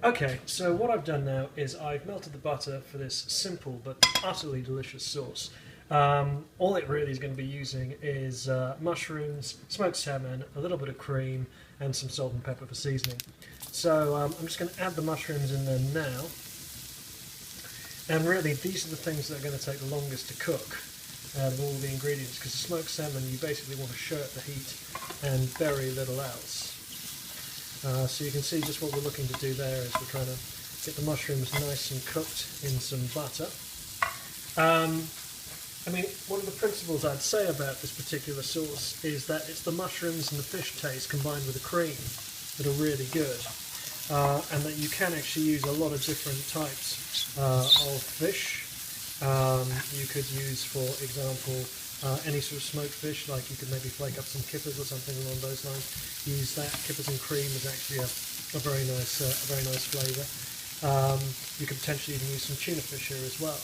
Okay, so what I've done now is I've melted the butter for this simple but utterly delicious sauce. All it really is going to be using is mushrooms, smoked salmon, a little bit of cream, and some salt and pepper for seasoning. So I'm just going to add the mushrooms in there now. And really, these are the things that are going to take the longest to cook out of all the ingredients, because the smoked salmon, you basically want to shirt the heat and very little else. So you can see just what we're looking to do there is we're trying to get the mushrooms nice and cooked in some butter. I mean, one of the principles I'd say about this particular sauce is that it's the mushrooms and the fish taste combined with the cream that are really good. And that you can actually use a lot of different types of fish. You could use, for example, any sort of smoked fish, like you could maybe flake up some kippers or something along those lines. Use that. Kippers and cream is actually a very nice flavour. You could potentially even use some tuna fish here as well.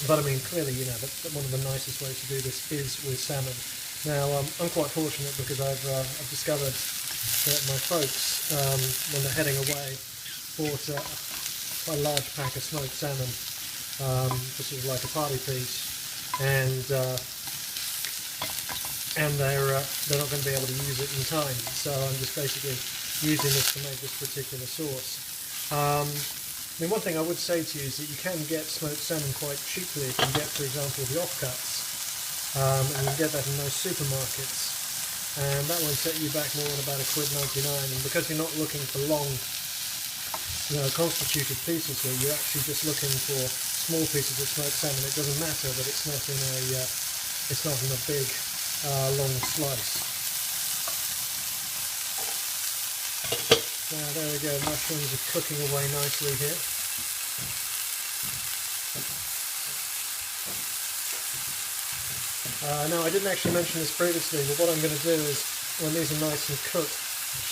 But I mean, clearly, you know, one of the nicest ways to do this is with salmon. Now, I'm quite fortunate because I've discovered that my folks, when they're heading away, bought quite a large pack of smoked salmon, which is like a party piece, and they're not going to be able to use it in time. So I'm just basically using this to make this particular sauce. I mean, one thing I would say to you is that you can get smoked salmon quite cheaply. You can get, for example, the offcuts, and you can get that in most supermarkets. And that won't set you back more than about £1.99. And because you're not looking for long, you know, constituted pieces here, you're actually just looking for small pieces of smoked salmon. It doesn't matter that it's not in a big, long slice. Now there we go. Mushrooms are cooking away nicely here. Now, I didn't actually mention this previously, but what I'm going to do is, when these are nice and cooked,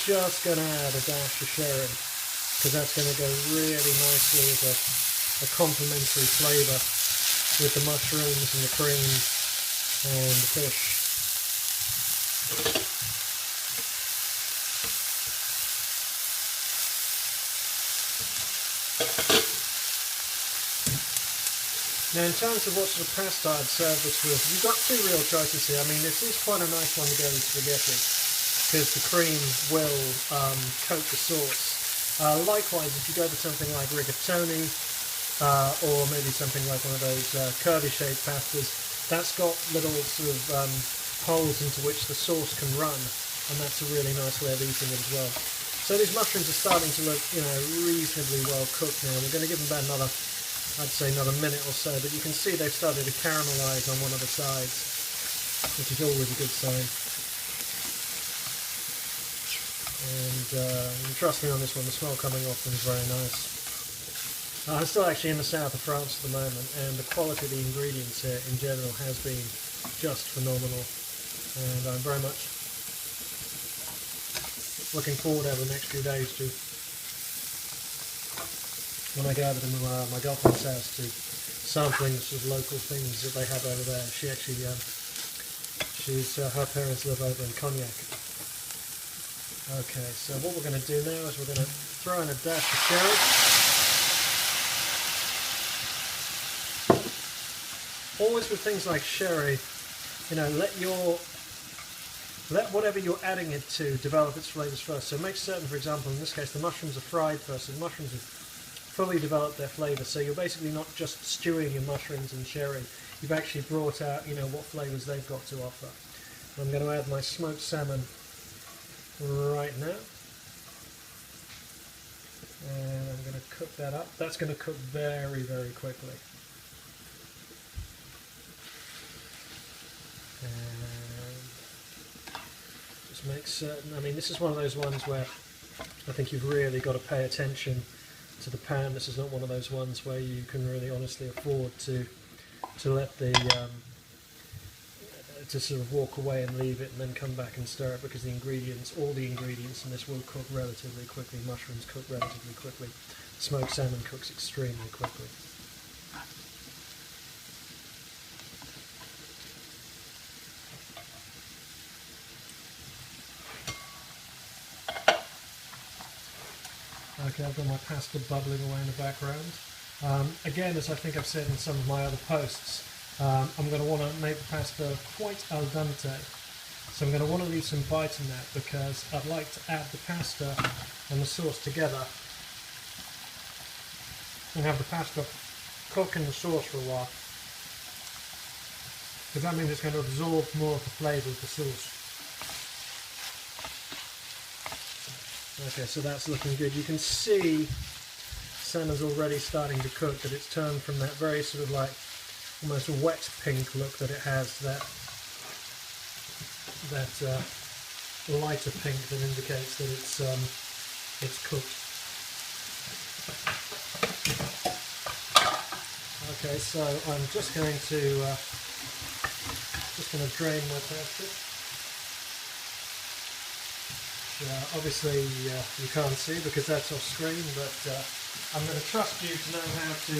just going to add a dash of sherry, because that's going to go really nicely as a complementary flavour with the mushrooms and the cream and the fish. Now, in terms of what sort of pasta I'd serve this with, you've got two real choices here. I mean, this is quite a nice one to go with spaghetti, because the cream will coat the sauce. Likewise, if you go to something like rigatoni, or maybe something like one of those curvy-shaped pastas, that's got little sort of holes into which the sauce can run, and that's a really nice way of eating it as well. So these mushrooms are starting to look, you know, reasonably well cooked now. We're going to give them about another, I'd say another minute or so, but you can see they've started to caramelise on one of the sides, which is always a good sign. And trust me on this one, the smell coming off them is very nice. I'm still actually in the south of France at the moment, and the quality of the ingredients here in general has been just phenomenal, and I'm very much looking forward over the next few days to when I go over to my girlfriend's house to sampling sort of local things that they have over there. She actually, her parents live over in Cognac. Okay, so what we're going to do now is we're going to throw in a dash of sherry. Always with things like sherry, you know, let whatever you're adding it to develop its flavours first. So make certain, for example, in this case, the mushrooms are fried first. So the mushrooms have fully developed their flavour. So you're basically not just stewing your mushrooms in sherry. You've actually brought out, you know, what flavours they've got to offer. I'm going to add my smoked salmon right now. And I'm going to cook that up. That's going to cook very, very quickly. And just make certain, I mean, this is one of those ones where I think you've really got to pay attention to the pan. This is not one of those ones where you can really honestly afford to let the to sort of walk away and leave it and then come back and stir it, because all the ingredients in this will cook relatively quickly. Mushrooms cook relatively quickly. Smoked salmon cooks extremely quickly. Okay, I've got my pasta bubbling away in the background. Again, as I think I've said in some of my other posts, I'm going to want to make the pasta quite al dente. So I'm going to want to leave some bite in that because I'd like to add the pasta and the sauce together and have the pasta cook in the sauce for a while. Because that means it's going to absorb more of the flavour of the sauce. Okay, so that's looking good. You can see salmon's already starting to cook, that it's turned from that very sort of like almost wet pink look that it has to that lighter pink that indicates that it's cooked. Okay, so I'm just going to drain my pasta. Obviously you can't see because that's off screen, but I'm going to trust you to know how to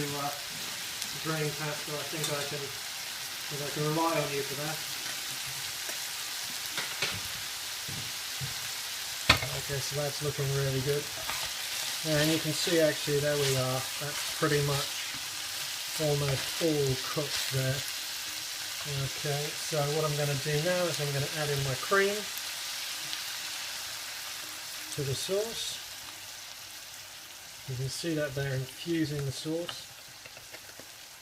drain pasta. I think I can rely on you for that. Okay, so that's looking really good. And you can see actually, there we are, that's pretty much almost all cooked there. Okay, so what I'm going to do now is I'm going to add in my cream to the sauce. You can see that they're infusing the sauce.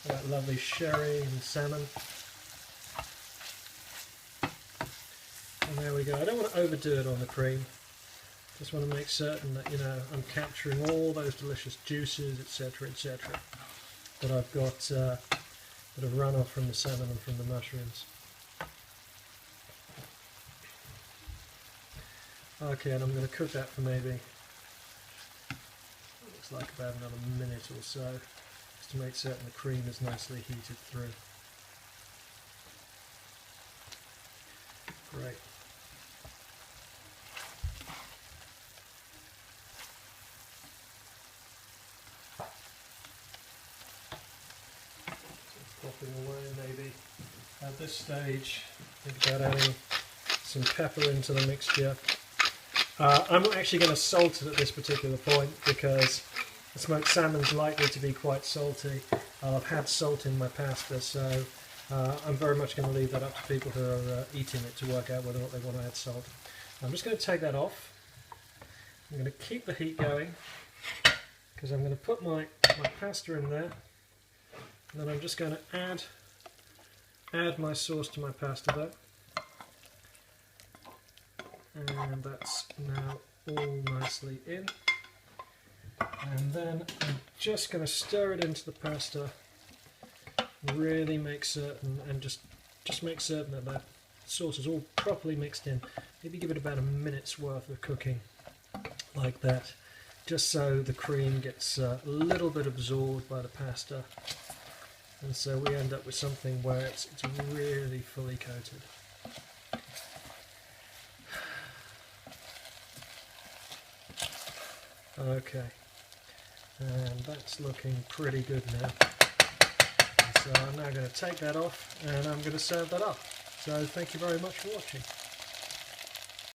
That lovely sherry and salmon. And there we go. I don't want to overdo it on the cream. Just want to make certain that, you know, I'm capturing all those delicious juices, etc., etc., that I've got that have run off from the salmon and from the mushrooms. Okay, and I'm going to cook that for maybe, looks like about another minute or so, just to make certain the cream is nicely heated through. Great. Popping away maybe at this stage, think about adding some pepper into the mixture. I'm not actually going to salt it at this particular point because the smoked salmon's likely to be quite salty. I've had salt in my pasta, so I'm very much going to leave that up to people who are eating it to work out whether or not they want to add salt. I'm just going to take that off. I'm going to keep the heat going because I'm going to put my pasta in there, and then I'm just going to add my sauce to my pasta there. And that's now all nicely in. And then I'm just going to stir it into the pasta, really make certain, and just make certain that that sauce is all properly mixed in. Maybe give it about a minute's worth of cooking, like that, just so the cream gets a little bit absorbed by the pasta, and so we end up with something where it's really fully coated. Okay, and that's looking pretty good now. So I'm now going to take that off and I'm going to serve that up. So thank you very much for watching.